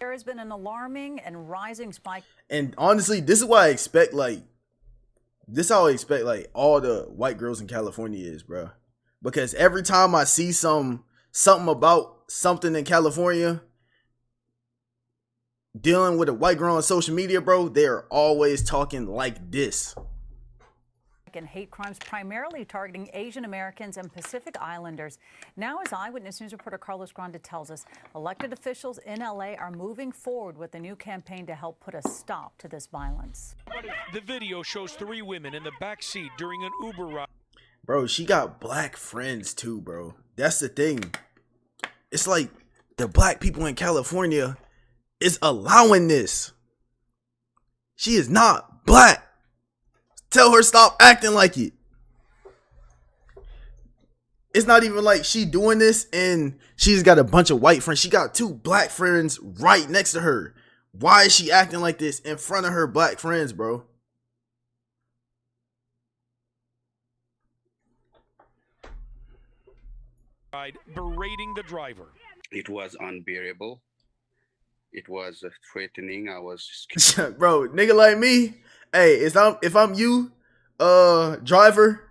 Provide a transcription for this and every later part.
There has been an alarming and rising spike. And honestly, this is what I expect, like, this is how I expect, like, all the white girls in California is, bro. Because every time I see something about something in California dealing with a white girl on social media, bro, they are always talking like this. And hate crimes primarily targeting Asian Americans and Pacific Islanders. Now, as Eyewitness News reporter Carlos Grande tells us, elected officials in LA are moving forward with a new campaign to help put a stop to this violence. The video shows 3 women in the back seat during an Uber ride. Bro, she got black friends too, bro. That's the thing. It's like the black people in California is allowing this. She is not black. Tell her stop acting like it. It's not even like she doing this and she's got a bunch of white friends. She got 2 black friends right next to her. Why is she acting like this in front of her black friends, bro? Berating the driver. It was unbearable. It was threatening. I was scared. Bro, nigga like me, hey, if I'm you, driver,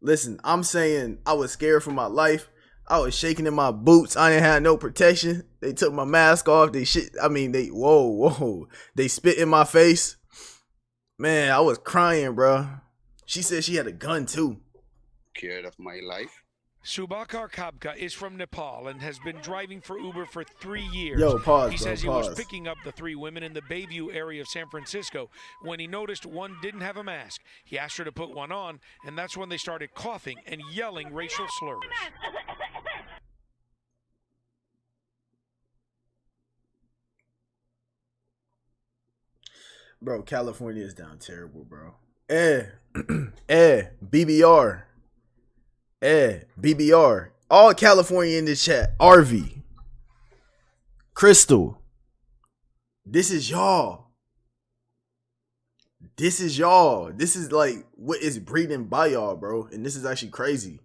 listen, I'm saying I was scared for my life. I was shaking in my boots. I didn't have no protection. They took my mask off. They whoa. They spit in my face. Man, I was crying, bro. She said she had a gun too. Scared of my life. Subakar Kabka is from Nepal and has been driving for Uber for 3 years. Yo, pause, he bro, says he pause. was picking up the 3 women in the Bayview area of San Francisco when he noticed one didn't have a mask. He asked her to put one on, and that's when they started coughing and yelling racial slurs. Bro, California is down terrible, bro. BBR. BBR. All California in this chat. RV. Crystal. This is y'all. This is y'all. This is like what is breeding by y'all, bro. And this is actually crazy.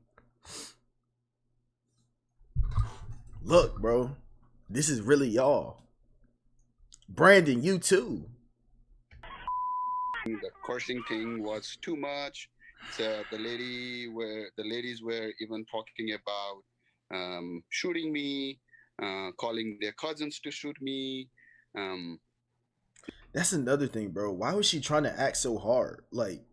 Look, bro. This is really y'all. Brandon, you too. The cursing thing was too much. So the ladies were even talking about shooting me, calling their cousins to shoot me. That's another thing, bro. Why was she trying to act so hard? Like,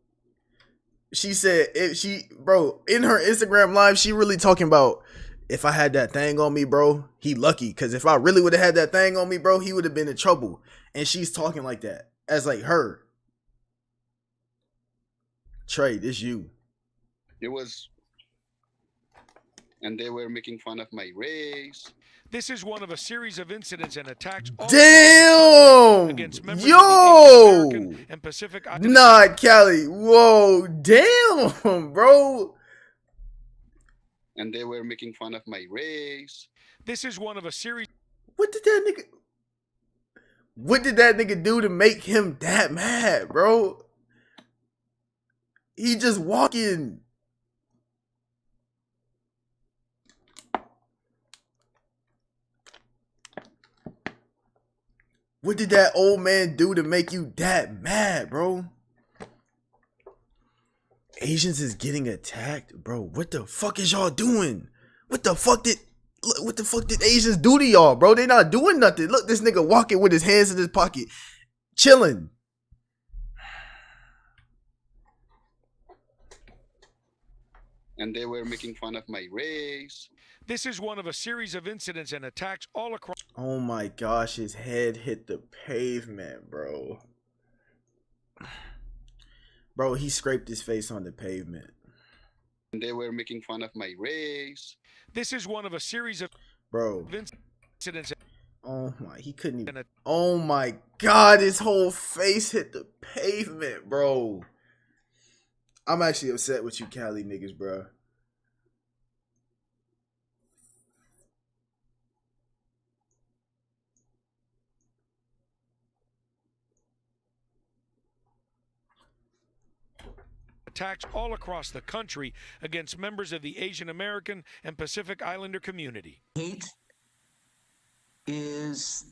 she said, in her Instagram live, she really talking about, if I had that thing on me, bro, he lucky. Because if I really would have had that thing on me, bro, he would have been in trouble. And she's talking like that as like her. Trey, this you. It was, and they were making fun of my race. This is one of a series of incidents and attacks. Damn! Against members Yo! of the Asian and Pacific Islanders. Nah, Cali. Whoa, damn, bro. And they were making fun of my race. This is one of a series. What did that nigga do to make him that mad, bro? He just walking. What did that old man do to make you that mad, bro? Asians is getting attacked, bro. What the fuck is y'all doing? What the fuck did Asians do to y'all, bro? They not doing nothing. Look, this nigga walking with his hands in his pocket, chilling. And they were making fun of my race. This is one of a series of incidents and attacks all across. Oh my gosh, his head hit the pavement, bro. Bro, he scraped his face on the pavement. And they were making fun of my race. This is one of a series of incidents. Oh my, he couldn't even. Oh my God, his whole face hit the pavement, bro. I'm actually upset with you Cali niggas, bro. Attacks all across the country against members of the Asian American and Pacific Islander community. Hate is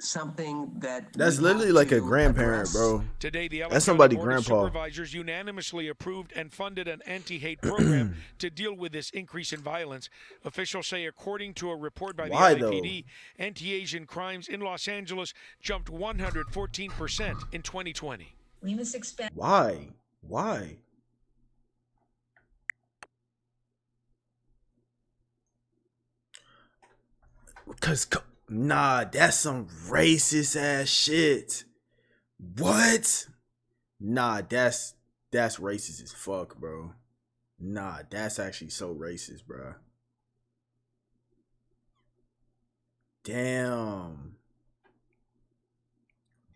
something that That's literally like a grandparent, bro. Today, the That's somebody's Board of grandpa. Supervisors unanimously approved and funded an anti-hate program to deal with this increase in violence. Officials say, according to a report by the LAPD, anti-Asian crimes in Los Angeles jumped 114% in 2020. We must expand. Why? Why? Cause nah, that's some racist ass shit. What? Nah, that's racist as fuck, bro. Nah, that's actually so racist, bro. Damn.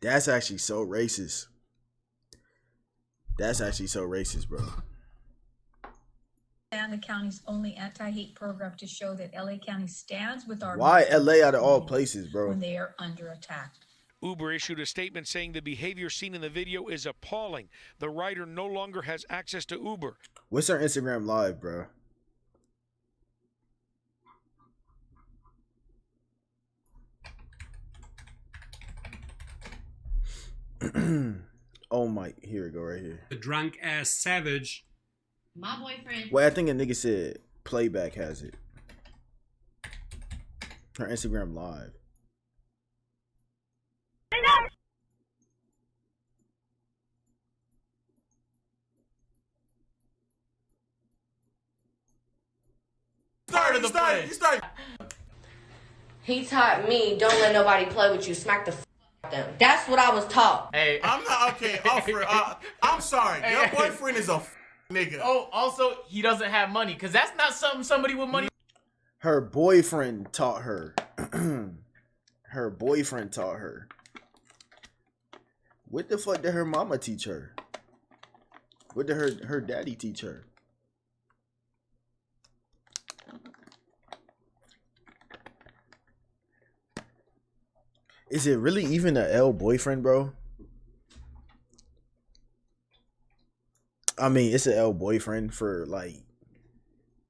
That's actually so racist. That's actually so racist, bro. The county's only anti-hate program to show that LA County stands with our Why LA out of all places, bro? when they are under attack. Uber issued a statement saying the behavior seen in the video is appalling. The rider no longer has access to Uber. What's our Instagram live, bro? Oh my, here we go, right here. The drunk ass savage. My boyfriend. Wait, I think a nigga said Playback has it. Her Instagram live. He taught me, don't let nobody play with you. Smack the f out them. That's what I was taught. Hey, I'm not okay. I'm sorry. Your boyfriend is a nigga. Oh, also, he doesn't have money, because that's not something somebody with money. Her boyfriend taught her. Her boyfriend taught her. What the fuck did her mama teach her? What did her daddy teach her? Is it really even a L boyfriend, bro? I mean, it's an L boyfriend for like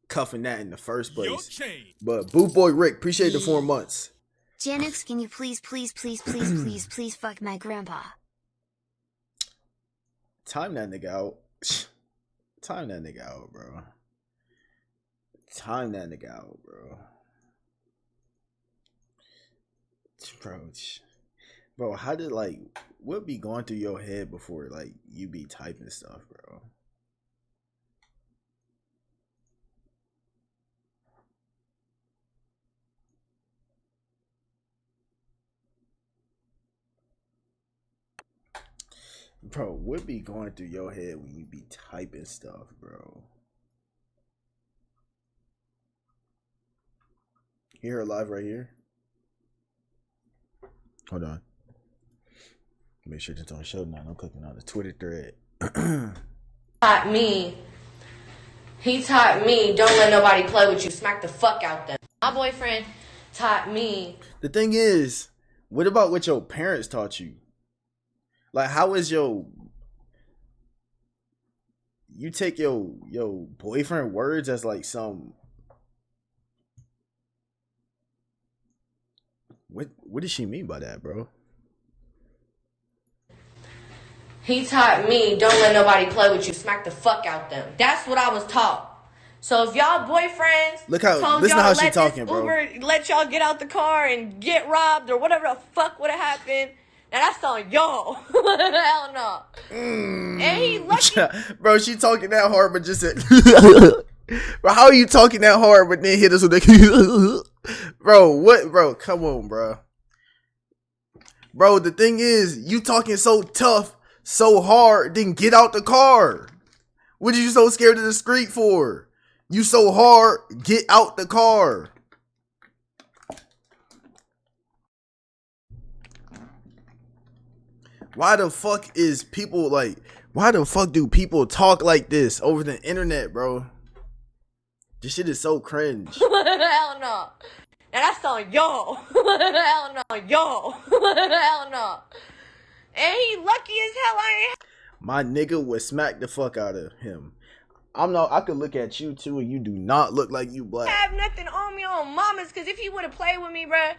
cuffing that in the first place. But Boot Boy Rick, appreciate the 4 months. Janix, can you please fuck my grandpa? Time that nigga out. Time that nigga out, bro. Time that nigga out, bro. Bro, how did, like, what be going through your head before, like, you be typing stuff, bro? Bro, what be going through your head when you be typing stuff, bro? Hear her live right here. Hold on. Make sure it's on show now. I'm clicking on the Twitter thread. He taught me, don't let nobody play with you. Smack the fuck out them. My boyfriend taught me. The thing is, what about what your parents taught you? Like, how is you take your boyfriend words as like some, what does she mean by that, bro? He taught me, don't let nobody play with you. Smack the fuck out them. That's what I was taught. So if y'all boyfriends listen to how she talking, bro. Uber let y'all get out the car and get robbed or whatever the fuck would have happened, and that's on y'all. Hell no. And he lucky. Bro, she talking that hard, but just said, bro, how are you talking that hard, but then hit us with the, bro, what, bro, come on, bro. Bro, the thing is, you talking so tough, so hard, then get out the car. What are you so scared of the street for? You so hard, get out the car. Why the fuck is people like, why the fuck do people talk like this over the internet, bro? This shit is so cringe. Hell no. And that's on y'all. Hell no. Y'all. Hell no. And he lucky as hell I ain't. My nigga would smack the fuck out of him. I could look at you too and you do not look like you black. I have nothing on me on mamas, because if he would have played with me, bruh,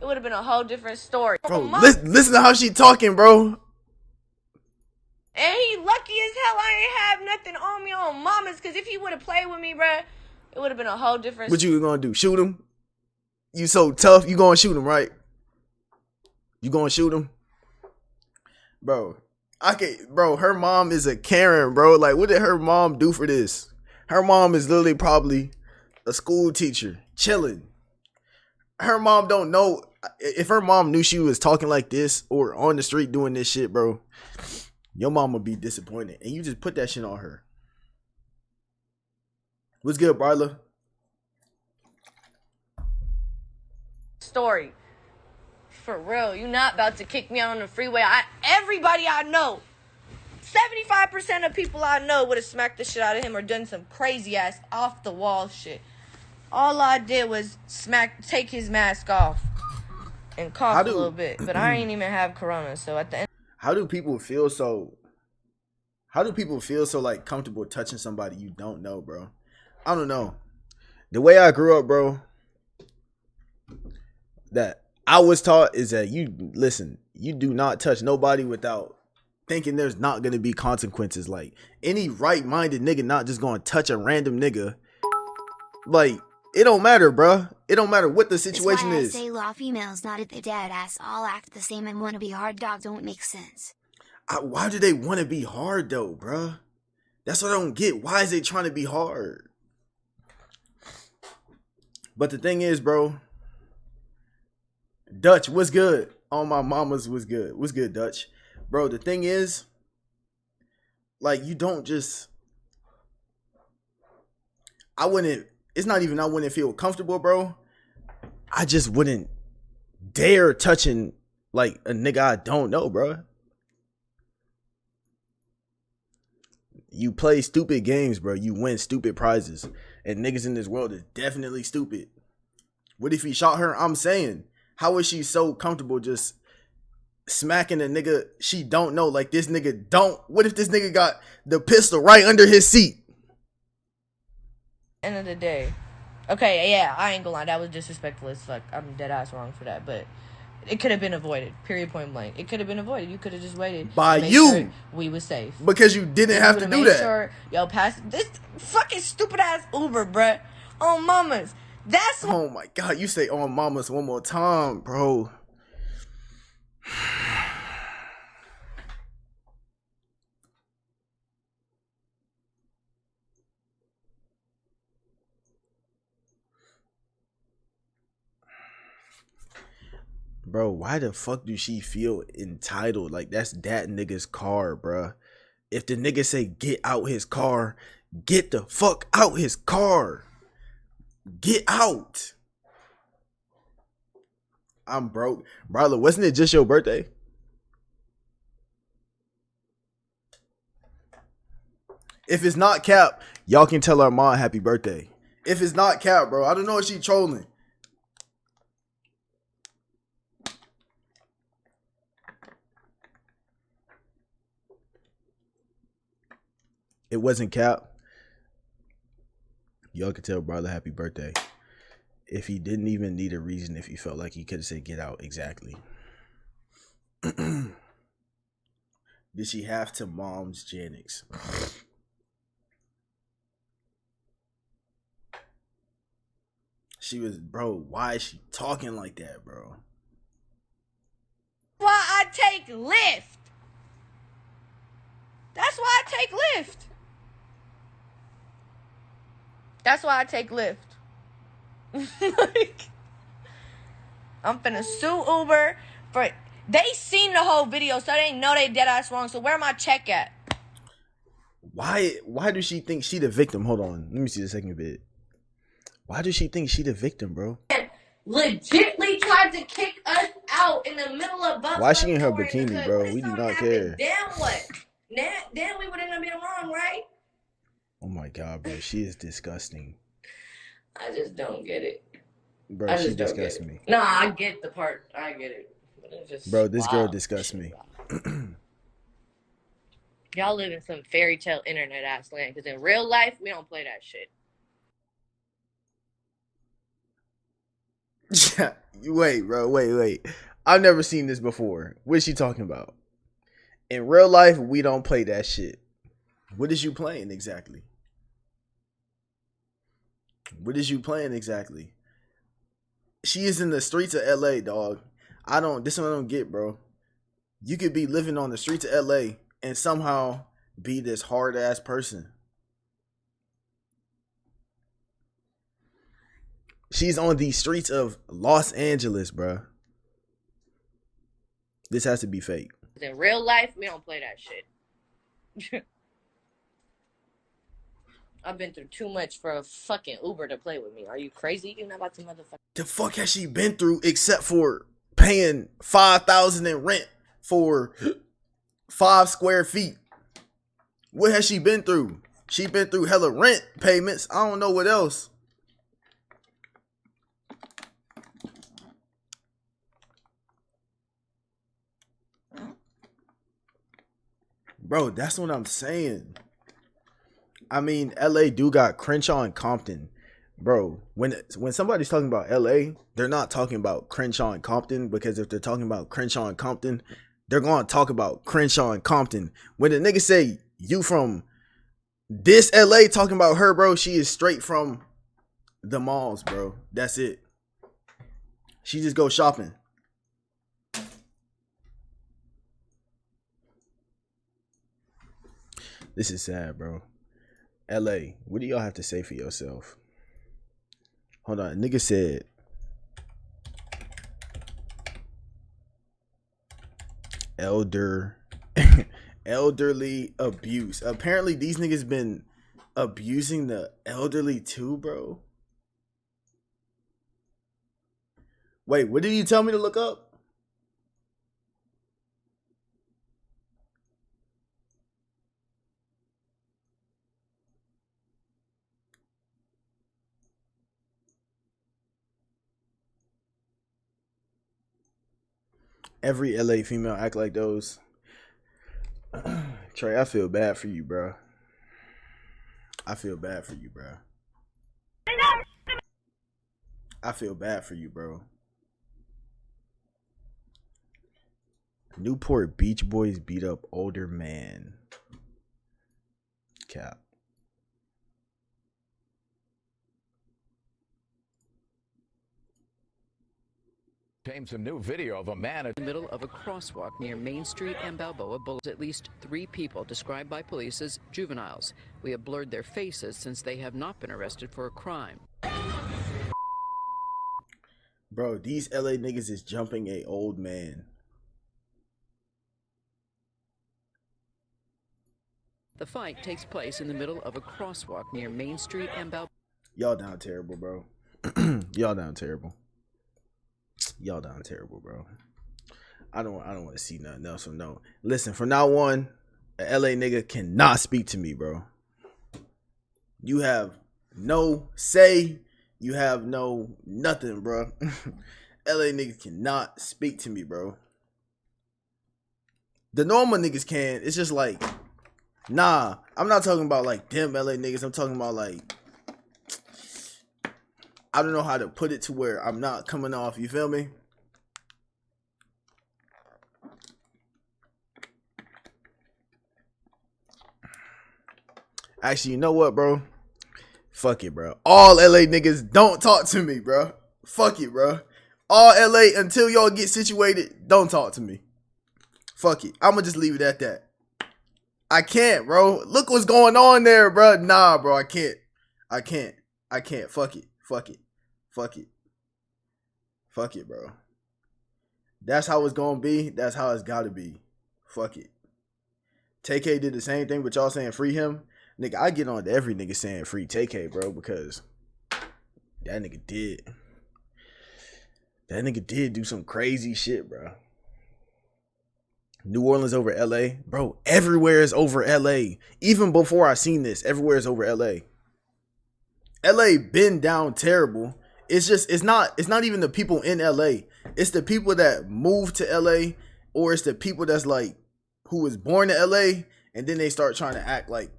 it would have been a whole different story. Bro, listen to how she talking, bro. And he lucky as hell I ain't have nothing on me on mamas, because if he would have played with me, bruh, it would have been a whole different... What you gonna do? Shoot him? You so tough, you gonna shoot him, right? You gonna shoot him? Bro, her mom is a Karen, bro. Like, what did her mom do for this? Her mom is literally probably a school teacher, chilling. Her mom don't know. If her mom knew she was talking like this or on the street doing this shit, bro, your mom would be disappointed. And you just put that shit on her. What's good, Bryla? Story. For real, you not about to kick me out on the freeway. Everybody I know, 75% of people I know would have smacked the shit out of him or done some crazy ass off the wall shit. All I did was take his mask off and cough a little bit. But I ain't even have corona, so at the end. How do people feel so like comfortable touching somebody you don't know, bro? I don't know. The way I grew up, bro, that I was taught is that you do not touch nobody without thinking there's not going to be consequences. Like, any right-minded nigga not just going to touch a random nigga. Like, it don't matter, bro. It don't matter what the situation is. That's why I say law females not at the dead ass all act the same and want to be hard dog don't make sense. Why do they want to be hard though, bro? That's what I don't get. Why is they trying to be hard? But the thing is, bro, Dutch, what's good? All my mamas was good. What's good, Dutch? Bro, the thing is, like, you don't just... It's not even I wouldn't feel comfortable, bro. I just wouldn't dare touching, like, a nigga I don't know, bro. You play stupid games, bro. You win stupid prizes. And niggas in this world is definitely stupid. What if he shot her? I'm saying, how is she so comfortable just smacking a nigga she don't know? Like, this nigga don't... What if this nigga got the pistol right under his seat? End of the day. Okay, yeah, I ain't gonna lie. That was disrespectful as fuck. I'm dead ass wrong for that. But it could have been avoided. Period, point blank. It could have been avoided. You could have just waited. By you. Sure we was safe. Because you didn't have to do that. Sure, pass this fucking stupid ass Uber, bruh. On mamas. That's what... Oh my God, you say on mamas one more time, bro. Bro, why the fuck do she feel entitled? Like, that's that nigga's car, bro. If the nigga say get out his car, get the fuck out his car. Get out. I'm broke. Brother, wasn't it just your birthday? If it's not cap, y'all can tell our mom happy birthday. If it's not cap, bro, I don't know if she trolling. It wasn't cap. Y'all could tell brother happy birthday. If he didn't even need a reason, if he felt like he could have said get out. Exactly. Did she have to mom's Janix? She was, bro, why is she talking like that, bro? Why I take Lyft. That's why I take Lyft. That's why I take Lyft. Like, I'm finna sue Uber for... They seen the whole video, so they know they dead ass wrong. So where my check at? Why does she think she the victim? Hold on. Let me see the second bit. Why does she think she the victim, bro? Legitly tried to kick us out in the middle of Buffalo. Why she in her bikini, bro? We do not care. Damn what? Then we would end up being wrong, right? Oh my God, bro. She is disgusting. I just don't get it. Bro, she disgusts me. No, I get the part. I get it. But it's just, bro, this girl disgusts me. Y'all live in some fairy tale internet ass land. Because in real life, we don't play that shit. Wait, bro. Wait. I've never seen this before. What is she talking about? In real life, we don't play that shit. What is you playing exactly? What is you playing exactly? She is in the streets of LA, dog. This one I don't get, bro. You could be living on the streets of LA and somehow be this hard ass person. She's on the streets of Los Angeles, bro. This has to be fake. In real life, we don't play that shit. I've been through too much for a fucking Uber to play with me. Are you crazy? You're not about to motherfucker. The fuck has she been through except for paying $5,000 in rent for 5 square feet? What has she been through? She been through hella rent payments. I don't know what else. Bro, that's what I'm saying. I mean, LA do got Crenshaw and Compton. Bro, when somebody's talking about LA, they're not talking about Crenshaw and Compton, because if they're talking about Crenshaw and Compton, they're going to talk about Crenshaw and Compton. When the nigga say you from this LA talking about her, bro, she is straight from the malls, bro. That's it. She just goes shopping. This is sad, bro. LA, what do y'all have to say for yourself? Hold on, nigga said elderly abuse. Apparently these niggas been abusing the elderly too, bro. Wait, what did you tell me to look up? Every LA female act like those. Trey, I feel bad for you, bro. I feel bad for you, bro. I feel bad for you, bro. Newport Beach Boys beat up older man. Cap. Came some new video of a man in the middle of a crosswalk near Main Street and Balboa Boulevard. At least 3 people described by police as juveniles. We have blurred their faces since they have not been arrested for a crime. Bro, these LA niggas is jumping a old man. The fight takes place in the middle of a crosswalk near Main Street and Balboa. Y'all down terrible, bro. Y'all down terrible. Y'all down terrible, bro. I don't want to see nothing else. So no. Listen, from now on, a LA nigga cannot speak to me, bro. You have no say. You have no nothing, bro. LA niggas cannot speak to me, bro. The normal niggas can. It's just like, nah, I'm not talking about like them LA niggas. I'm talking about like, I don't know how to put it to where I'm not coming off. You feel me? Actually, you know what, bro? Fuck it, bro. All LA niggas don't talk to me, bro. Fuck it, bro. All LA, until y'all get situated, don't talk to me. Fuck it. I'ma just leave it at that. I can't, bro. Look what's going on there, bro. Nah, bro. I can't. Fuck it. Fuck it, bro. That's how it's gonna be. That's how it's gotta be. Fuck it. Tk did the same thing, but y'all saying free him. Nigga, I get on to every nigga saying free Tk, bro, because that nigga did. That nigga did do some crazy shit, bro. New Orleans over LA. Bro, everywhere is over LA. Even before I seen this, everywhere is over LA. LA been down terrible. It's not even the people in LA. It's the people that moved to LA, or it's the people that's like who was born in LA and then they start trying to act like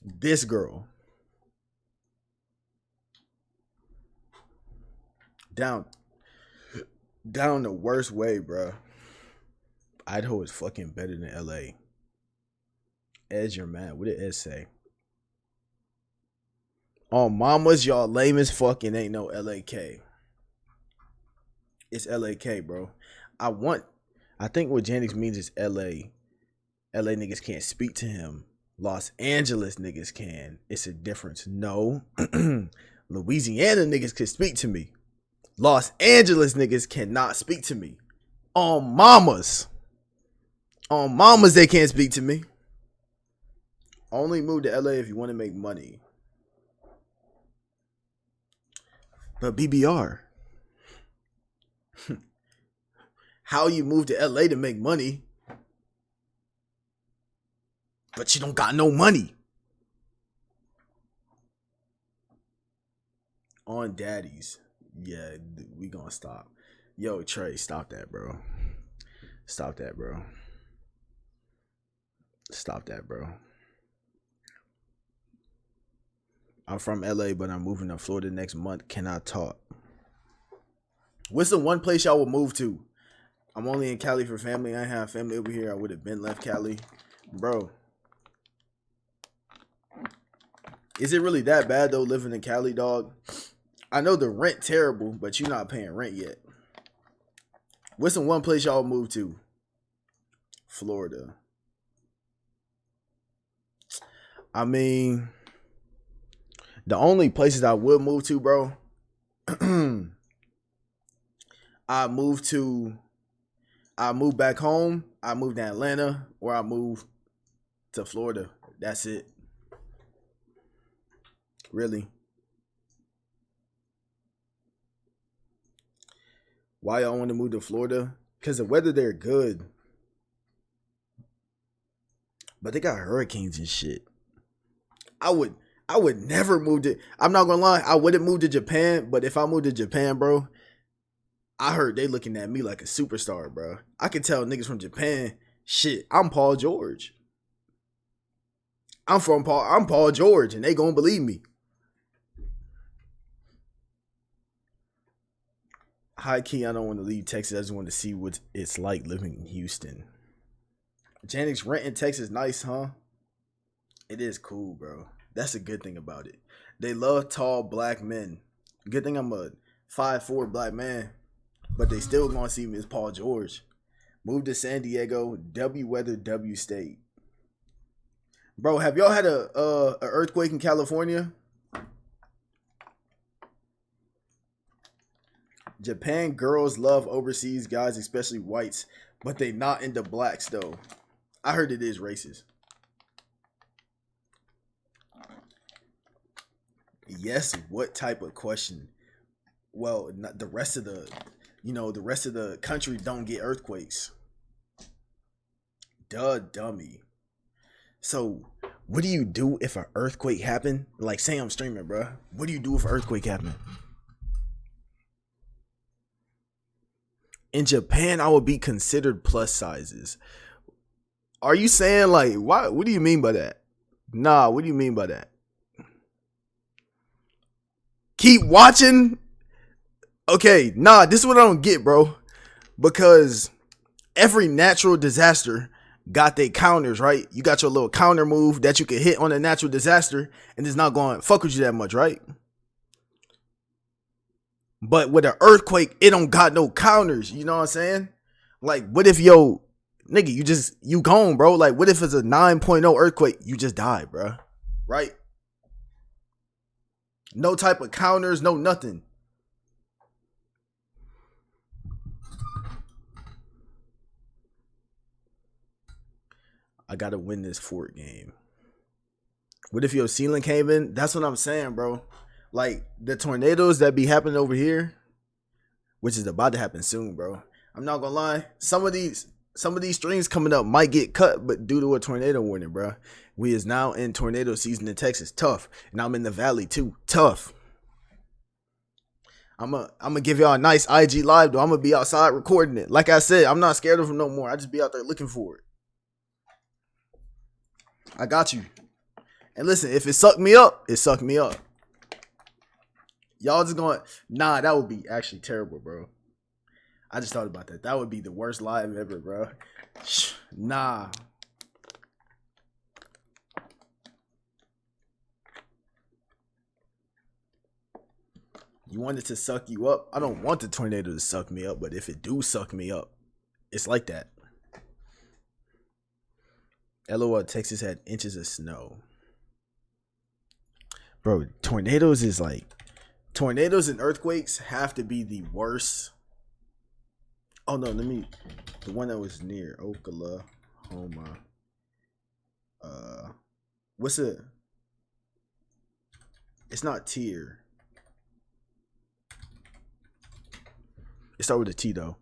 this girl. Down Down the worst way, bro. Idaho is fucking better than LA. Ed's your man. What did Ed say? Oh, mamas, y'all lame as fucking ain't no LAK. It's LAK, bro. I think what Janix means is LA. LA niggas can't speak to him. Los Angeles niggas can. It's a difference. No. Louisiana niggas can speak to me. Los Angeles niggas cannot speak to me. On mamas. On mamas, they can't speak to me. Only move to LA if you want to make money. But BBR. How you move to LA to make money, but you don't got no money? On daddies. Yeah, we gonna stop. Yo, Trey, stop that, bro. Stop that, bro. Stop that, bro. I'm from LA, but I'm moving to Florida next month. Can I talk? What's the one place y'all would move to? I'm only in Cali for family. I have family over here. I would have been left Cali. Bro. Is it really that bad, though, living in Cali, dog? I know the rent terrible, but you're not paying rent yet. What's the one place y'all move to? Florida. I mean, the only places I would move to, bro, I move back home, I move to Atlanta, or I move to Florida. That's it. Really. Why y'all want to move to Florida? Because the weather there good. But they got hurricanes and shit. I would never move to, I'm not gonna lie, I wouldn't move to Japan, but if I moved to Japan, bro, I heard they looking at me like a superstar, bro. I could tell niggas from Japan, shit, I'm Paul George. I'm Paul George, and they gonna believe me. High key, I don't want to leave Texas. I just want to see what it's like living in Houston. Janix, rent in Texas nice, huh? It is cool, bro. That's a good thing about it. They love tall black men. Good thing I'm a 5'4" black man, but they still gonna see me as Paul George. Move to San Diego, W weather, W state. Bro, have y'all had a earthquake in California? Japan girls love overseas guys, especially whites, but they not into blacks though. I heard it is racist. Yes, what type of question? Well, not the rest of the, the rest of the country don't get earthquakes. Duh, dummy. So, what do you do if an earthquake happen? Like, say I'm streaming, bro. What do you do if an earthquake happen? In Japan, I would be considered plus sizes. Are you saying like, why? What do you mean by that? Nah, what do you mean by that? Keep watching. Okay, nah, this is what I don't get, bro. Because every natural disaster got their counters, right? You got your little counter move that you can hit on a natural disaster and it's not going to fuck with you that much, right? But with an earthquake, it don't got no counters. You know what I'm saying? Like, what if nigga, you gone, bro? Like, what if it's a 9.0 earthquake? You just die, bro. Right? No type of counters, no nothing. I gotta win this fort game. What if your ceiling came in? That's what I'm saying, bro. Like, the tornadoes that be happening over here, which is about to happen soon, bro. I'm not gonna lie. Some of these streams coming up might get cut, but due to a tornado warning, bro. We is now in tornado season in Texas. Tough. And I'm in the valley too. Tough. I'm gonna give y'all a nice IG live, though. I'm gonna be outside recording it. Like I said, I'm not scared of them no more. I just be out there looking for it. I got you. And listen, if it sucked me up, it sucked me up. Y'all just going, nah, that would be actually terrible, bro. I just thought about that. That would be the worst live ever, bro. Nah. You want it to suck you up? I don't want the tornado to suck me up, but if it do suck me up, it's like that. LOL, Texas had inches of snow. Bro, tornadoes is like... Tornadoes and earthquakes have to be the worst. Oh no, let me... The one that was near Oklahoma. What's it? It's not tier. It starts with a T though.